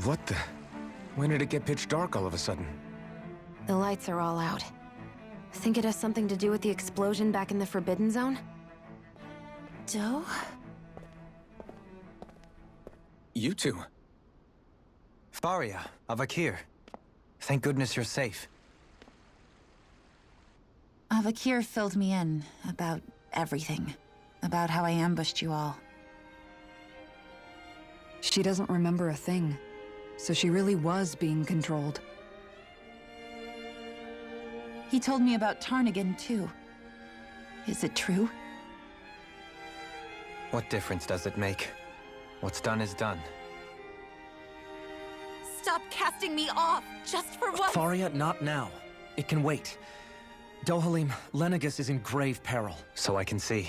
What the? When did it get pitch dark all of a sudden? The lights are all out. Think it has something to do with the explosion back in the Forbidden Zone? Doe? You two? Faria, Avakir. Thank goodness you're safe. Avakir filled me in about everything. About how I ambushed you all. She doesn't remember a thing, so she really was being controlled. He told me about Tarnigan, too. Is it true? What difference does it make? What's done is done. Stop casting me off, just for once! Faria, not now. It can wait. Dohalim, Lenegis is in grave peril. So I can see.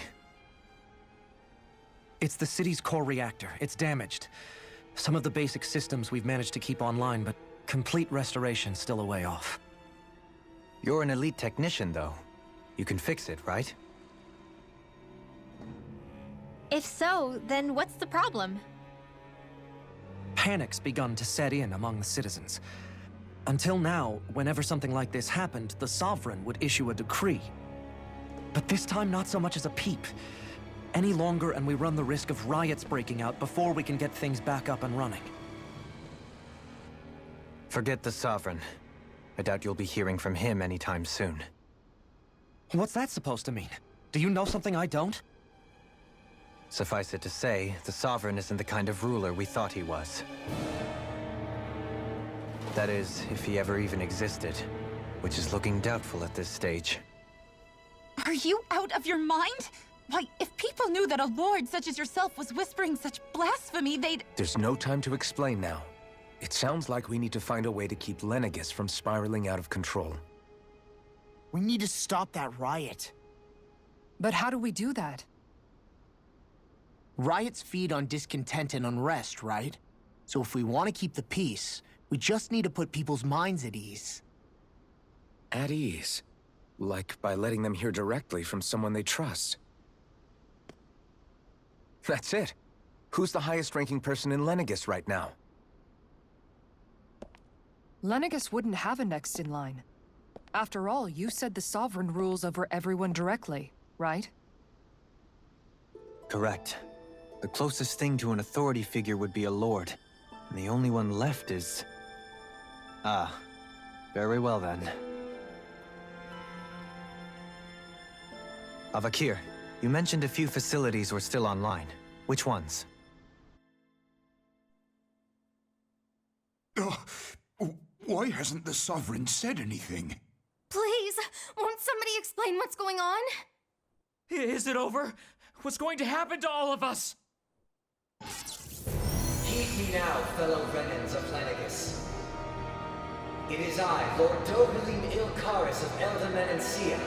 It's the city's core reactor. It's damaged. Some of the basic systems we've managed to keep online, but complete restoration's still a way off. You're an elite technician, though. You can fix it, right? If so, then what's the problem? Panic's begun to set in among the citizens. Until now, whenever something like this happened, the Sovereign would issue a decree. But this time, not so much as a peep. Any longer, and we run the risk of riots breaking out before we can get things back up and running. Forget the Sovereign. I doubt you'll be hearing from him anytime soon. What's that supposed to mean? Do you know something I don't? Suffice it to say, the Sovereign isn't the kind of ruler we thought he was. That is, if he ever even existed, which is looking doubtful at this stage. Are you out of your mind? Why, if people knew that a lord such as yourself was whispering such blasphemy, they'd— There's no time to explain now. It sounds like we need to find a way to keep Lenegis from spiraling out of control. We need to stop that riot. But how do we do that? Riots feed on discontent and unrest, right? So if we want to keep the peace, we just need to put people's minds at ease. At ease? Like by letting them hear directly from someone they trust. That's it. Who's the highest-ranking person in Lenegis right now? Lenegis wouldn't have a next in line. After all, you said the Sovereign rules over everyone directly, right? Correct. The closest thing to an authority figure would be a lord. And the only one left is... Ah. Very well then. Avakir, you mentioned a few facilities were still online. Which ones? Why hasn't the Sovereign said anything? Please, won't somebody explain what's going on? Is it over? What's going to happen to all of us? Heed me now, fellow Renans of Lenegis. It is I, Lord Dohalim Ilkaris of Eldaman and Sia.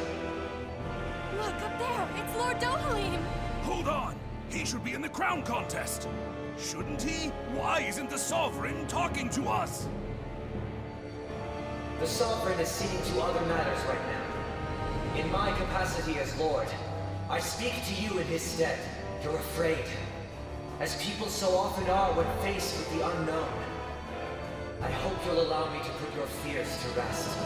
Look, up there! It's Lord Dohalim! Hold on! He should be in the crown contest! Shouldn't he? Why isn't the Sovereign talking to us? The Sovereign is seeing to other matters right now. In my capacity as Lord, I speak to you in his stead. You're afraid, as people so often are when faced with the unknown. I hope you'll allow me to put your fears to rest.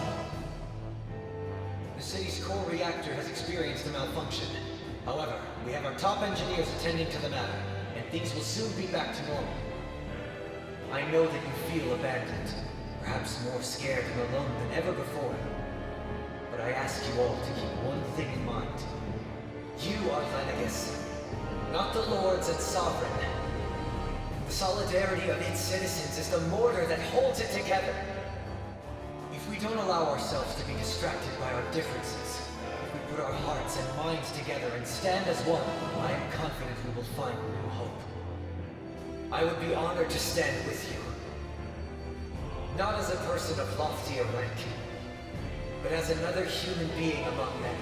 The city's core reactor has experienced a malfunction. However, we have our top engineers attending to the matter, and things will soon be back to normal. I know that you feel abandoned, perhaps more scared and alone than ever before. But I ask you all to keep one thing in mind. You are Lenegis, not the lords and sovereign. The solidarity of its citizens is the mortar that holds it together. If we don't allow ourselves to be distracted by our differences, if we put our hearts and minds together and stand as one, I am confident we will find new hope. I would be honored to stand with you. Not as a person of loftier rank, but as another human being among many.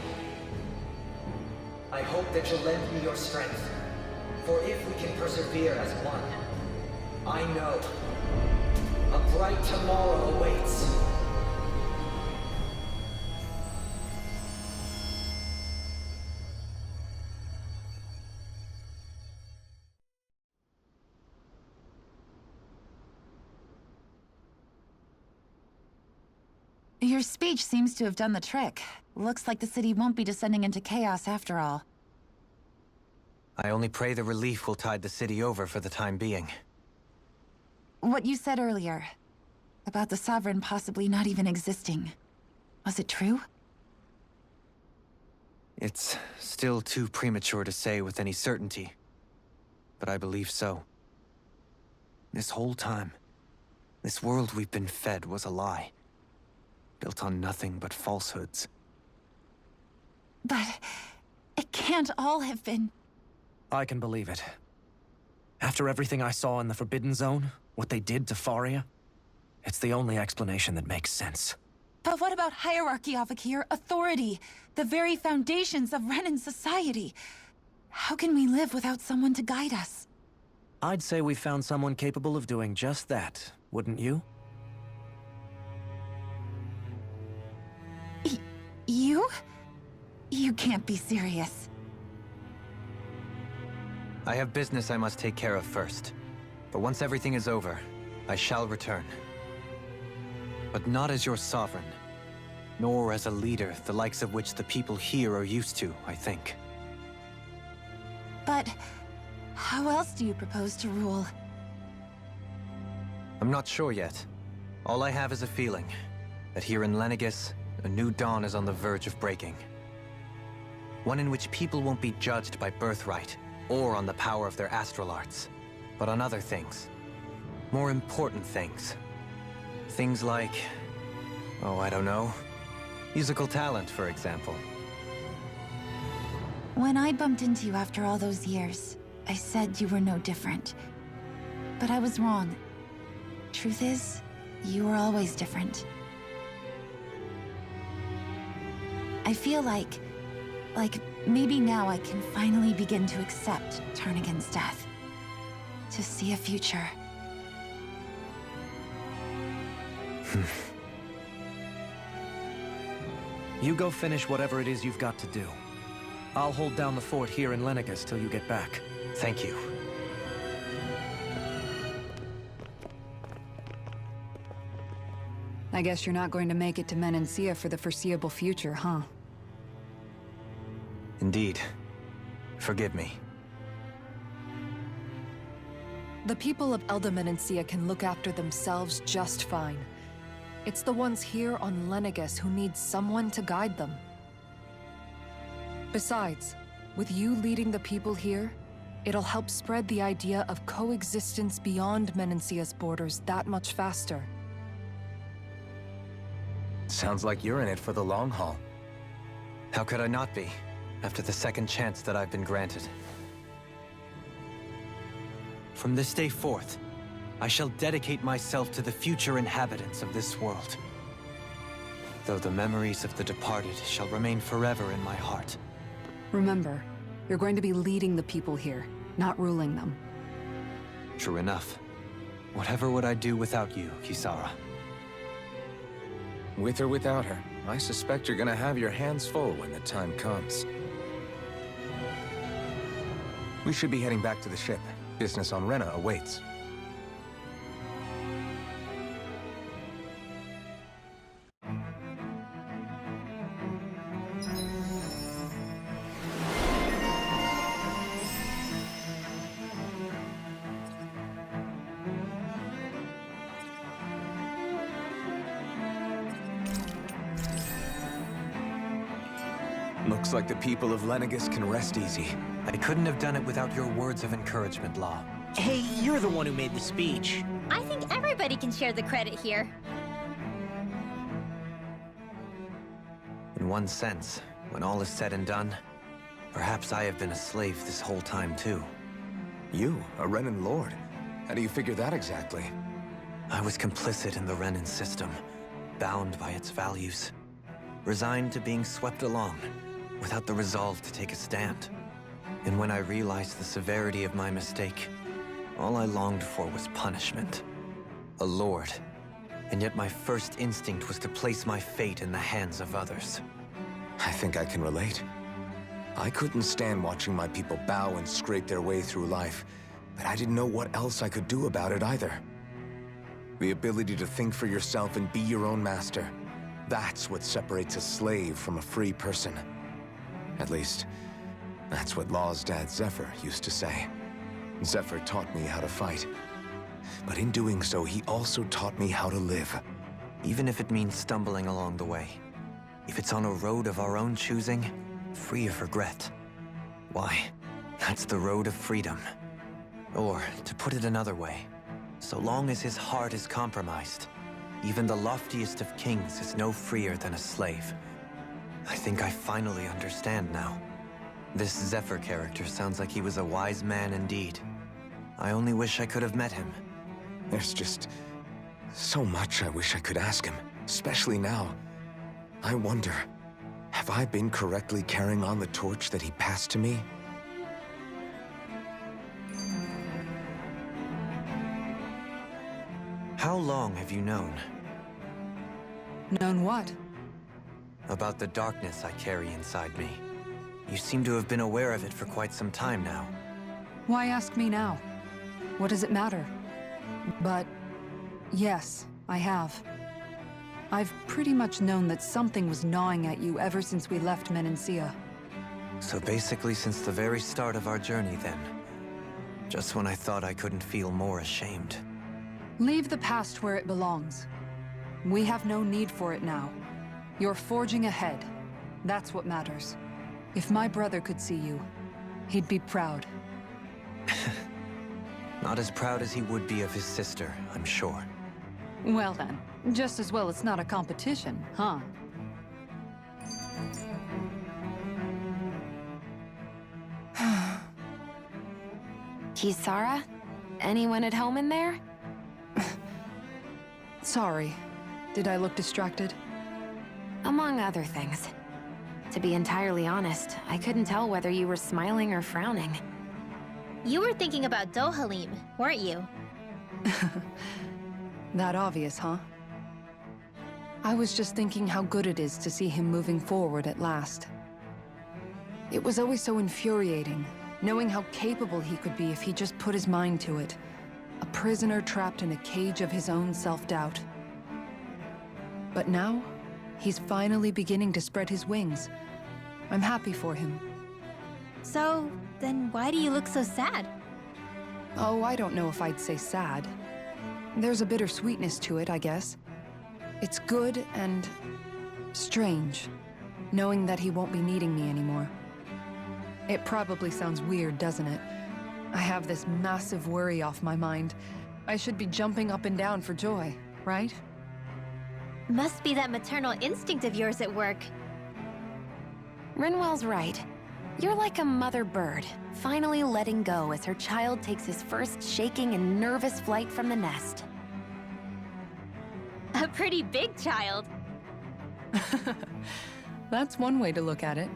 I hope that you'll lend me your strength, for if we can persevere as one, I know a bright tomorrow awaits. Your speech seems to have done the trick. Looks like the city won't be descending into chaos after all. I only pray the relief will tide the city over for the time being. What you said earlier, about the Sovereign possibly not even existing, was it true? It's still too premature to say with any certainty, but I believe so. This whole time, this world we've been fed was a lie, built on nothing but falsehoods. But it can't all have been... I can believe it. After everything I saw in the Forbidden Zone, what they did to Faria, it's the only explanation that makes sense. But what about hierarchy, Avakir? Authority? The very foundations of Renan society? How can we live without someone to guide us? I'd say we found someone capable of doing just that, wouldn't you? You? You can't be serious. I have business I must take care of first. But once everything is over, I shall return. But not as your sovereign, nor as a leader the likes of which the people here are used to, I think. But how else do you propose to rule? I'm not sure yet. All I have is a feeling that here in Lenegis, a new dawn is on the verge of breaking. One in which people won't be judged by birthright or on the power of their astral arts, but on other things. More important things. Things like, oh, I don't know, musical talent, for example. When I bumped into you after all those years, I said you were no different. But I was wrong. Truth is, you were always different. I feel like maybe now I can finally begin to accept Turnigan's death. To see a future. You go finish whatever it is you've got to do. I'll hold down the fort here in Lenegis till you get back. Thank you. I guess you're not going to make it to Menancia for the foreseeable future, huh? Indeed. Forgive me. The people of Elda Menancia can look after themselves just fine. It's the ones here on Lenegis who need someone to guide them. Besides, with you leading the people here, it'll help spread the idea of coexistence beyond Menancia's borders that much faster. Sounds like you're in it for the long haul. How could I not be, after the second chance that I've been granted? From this day forth, I shall dedicate myself to the future inhabitants of this world. Though the memories of the departed shall remain forever in my heart. Remember, you're going to be leading the people here, not ruling them. True enough. Whatever would I do without you, Kisara? With or without her, I suspect you're gonna have your hands full when the time comes. We should be heading back to the ship. Business on Rena awaits. Looks like the people of Lenegis can rest easy. I couldn't have done it without your words of encouragement, Law. Hey, you're the one who made the speech. I think everybody can share the credit here. In one sense, when all is said and done, perhaps I have been a slave this whole time too. You, a Renan Lord? How do you figure that exactly? I was complicit in the Renan system, bound by its values, resigned to being swept along, without the resolve to take a stand. And when I realized the severity of my mistake, all I longed for was punishment. A lord. And yet my first instinct was to place my fate in the hands of others. I think I can relate. I couldn't stand watching my people bow and scrape their way through life, but I didn't know what else I could do about it either. The ability to think for yourself and be your own master. that's what separates a slave from a free person. At least, that's what Law's dad Zephyr used to say. Zephyr taught me how to fight. But in doing so, he also taught me how to live. Even if it means stumbling along the way. If it's on a road of our own choosing, free of regret. Why, that's the road of freedom. Or, to put it another way, so long as his heart is compromised, even the loftiest of kings is no freer than a slave. I think I finally understand now. This Zephyr character sounds like he was a wise man indeed. I only wish I could have met him. There's just so much I wish I could ask him, especially now. I wonder, have I been correctly carrying on the torch that he passed to me? How long have you known? Known what? About the darkness I carry inside me. You seem to have been aware of it for quite some time now. Why ask me now? What does it matter? But yes, I have. I've pretty much known that something was gnawing at you ever since we left Menancia. So basically since the very start of our journey then. Just when I thought I couldn't feel more ashamed. Leave the past where it belongs. We have no need for it now. You're forging ahead. That's what matters. If my brother could see you, he'd be proud. Not as proud as he would be of his sister, I'm sure. Well then, just as well it's not a competition, huh? Kisara? Anyone at home in there? Sorry. Did I look distracted? Among other things. To be entirely honest, I couldn't tell whether you were smiling or frowning. You were thinking about Dohalim, weren't you? That obvious, huh? I was just thinking how good it is to see him moving forward at last. It was always so infuriating, knowing how capable he could be if he just put his mind to it. A prisoner trapped in a cage of his own self-doubt. But now, he's finally beginning to spread his wings. I'm happy for him. So, then why do you look so sad? Oh, I don't know if I'd say sad. There's a bittersweetness to it, I guess. It's good and strange, knowing that he won't be needing me anymore. It probably sounds weird, doesn't it? I have this massive worry off my mind. I should be jumping up and down for joy, right? Must be that maternal instinct of yours at work. Rinwell's right. You're like a mother bird, finally letting go as her child takes his first shaking and nervous flight from the nest. A pretty big child. That's one way to look at it.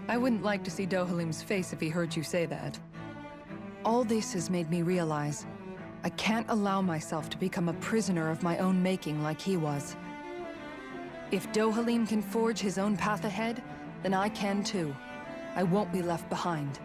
I wouldn't like to see Dohalim's face if he heard you say that. All this has made me realize I can't allow myself to become a prisoner of my own making like he was. If Dohalim can forge his own path ahead, then I can too. I won't be left behind.